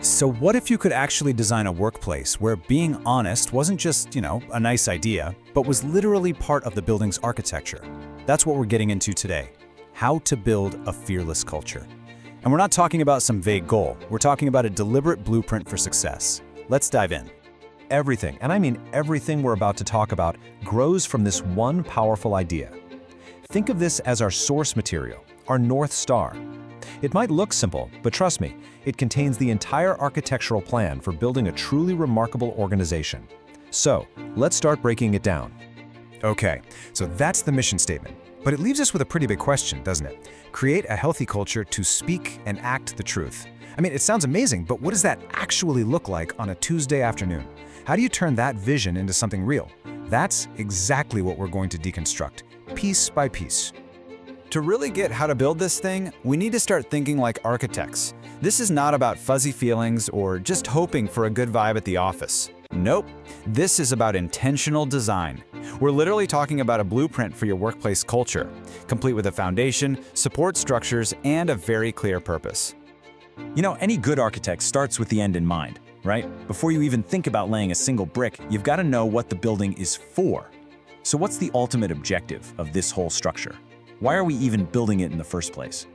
So what if you could actually design a workplace where being honest wasn't just, a nice idea, but was literally part of the building's architecture? That's what we're getting into today. How to build a fearless culture. And we're not talking about some vague goal. We're talking about a deliberate blueprint for success. Let's dive in. Everything, and I mean everything we're about to talk about, grows from this one powerful idea. Think of this as our source material, our North Star. It might look simple, but trust me, it contains the entire architectural plan for building a truly remarkable organization. So, let's start breaking it down. Okay, so that's the mission statement. But it leaves us with a pretty big question, doesn't it? Create a healthy culture to speak and act the truth. I mean, it sounds amazing, but what does that actually look like on a Tuesday afternoon? How do you turn that vision into something real? That's exactly what we're going to deconstruct, piece by piece. To really get how to build this thing, we need to start thinking like architects. This is not about fuzzy feelings or just hoping for a good vibe at the office. Nope, this is about intentional design. We're literally talking about a blueprint for your workplace culture, complete with a foundation, support structures, and a very clear purpose. Any good architect starts with the end in mind, right? Before you even think about laying a single brick, you've got to know what the building is for. So what's the ultimate objective of this whole structure? Why are we even building it in the first place?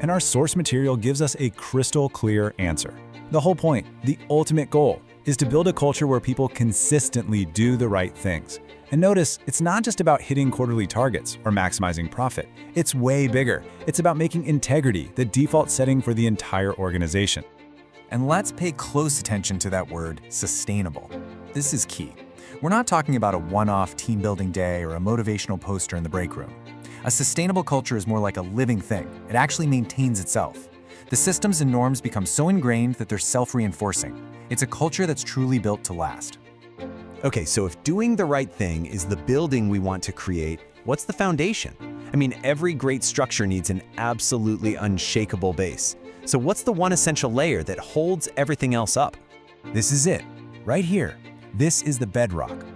And our source material gives us a crystal clear answer. The whole point, the ultimate goal, is to build a culture where people consistently do the right things. And notice, it's not just about hitting quarterly targets or maximizing profit. It's way bigger. It's about making integrity the default setting for the entire organization. And let's pay close attention to that word, sustainable. This is key. We're not talking about a one-off team building day or a motivational poster in the break room. A sustainable culture is more like a living thing. It actually maintains itself. The systems and norms become so ingrained that they're self-reinforcing. It's a culture that's truly built to last. Okay, so if doing the right thing is the building we want to create, what's the foundation? I mean, every great structure needs an absolutely unshakable base. So what's the one essential layer that holds everything else up? This is it, right here. This is the bedrock.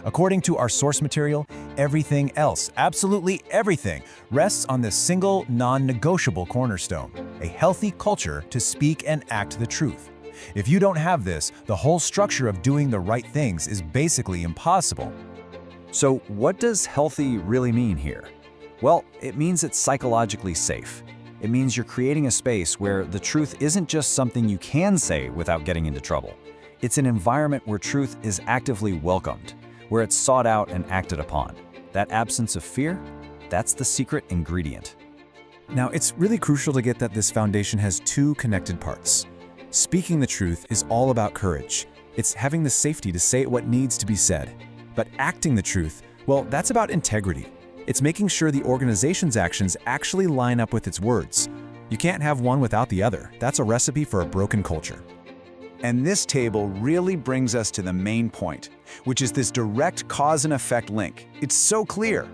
According to our source material, everything else, absolutely everything, rests on this single, non-negotiable cornerstone, a healthy culture to speak and act the truth. If you don't have this, the whole structure of doing the right things is basically impossible. So what does healthy really mean here? Well, it means it's psychologically safe. It means you're creating a space where the truth isn't just something you can say without getting into trouble. It's an environment where truth is actively welcomed, where it's sought out and acted upon. That absence of fear, that's the secret ingredient. Now, it's really crucial to get that this foundation has two connected parts. Speaking the truth is all about courage. It's having the safety to say what needs to be said. But acting the truth, well, that's about integrity. It's making sure the organization's actions actually line up with its words. You can't have one without the other. That's a recipe for a broken culture. And this table really brings us to the main point, which is this direct cause and effect link. It's so clear.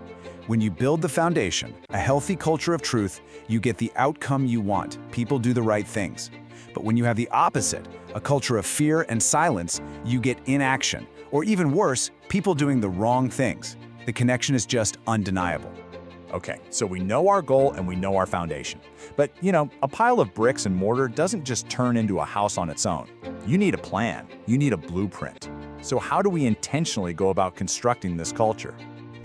When you build the foundation, a healthy culture of truth, you get the outcome you want. People do the right things. But when you have the opposite, a culture of fear and silence, you get inaction. Or even worse, people doing the wrong things. The connection is just undeniable. Okay, so we know our goal and we know our foundation. But, a pile of bricks and mortar doesn't just turn into a house on its own. You need a plan. You need a blueprint. So how do we intentionally go about constructing this culture?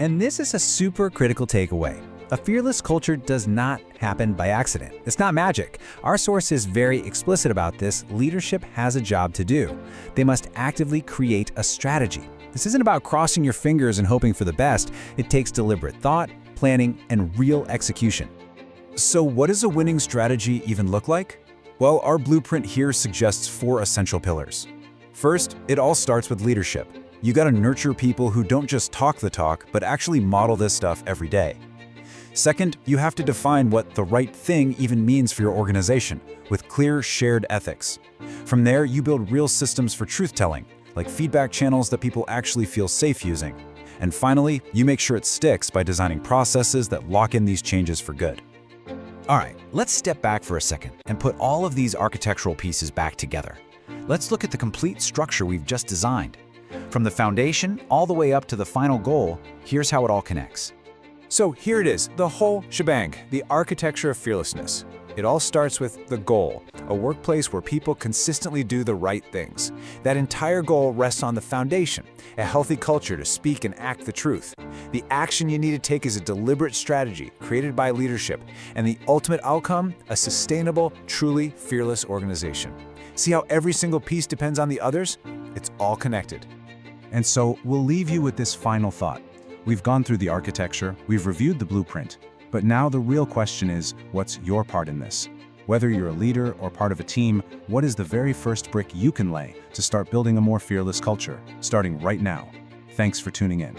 And this is a super critical takeaway. A fearless culture does not happen by accident. It's not magic. Our source is very explicit about this. Leadership has a job to do. They must actively create a strategy. This isn't about crossing your fingers and hoping for the best. It takes deliberate thought, planning, and real execution. So what does a winning strategy even look like? Well, our blueprint here suggests 4 essential pillars. First, it all starts with leadership. You gotta nurture people who don't just talk the talk, but actually model this stuff every day. Second, you have to define what the right thing even means for your organization, with clear shared ethics. From there, you build real systems for truth-telling, like feedback channels that people actually feel safe using. And finally, you make sure it sticks by designing processes that lock in these changes for good. All right, let's step back for a second and put all of these architectural pieces back together. Let's look at the complete structure we've just designed. From the foundation all the way up to the final goal, here's how it all connects. So here it is, the whole shebang, the architecture of fearlessness. It all starts with the goal, a workplace where people consistently do the right things. That entire goal rests on the foundation, a healthy culture to speak and act the truth. The action you need to take is a deliberate strategy created by leadership, and the ultimate outcome, a sustainable, truly fearless organization. See how every single piece depends on the others? It's all connected. And so we'll leave you with this final thought. We've gone through the architecture, we've reviewed the blueprint, but now the real question is, what's your part in this? Whether you're a leader or part of a team, what is the very first brick you can lay to start building a more fearless culture, starting right now? Thanks for tuning in.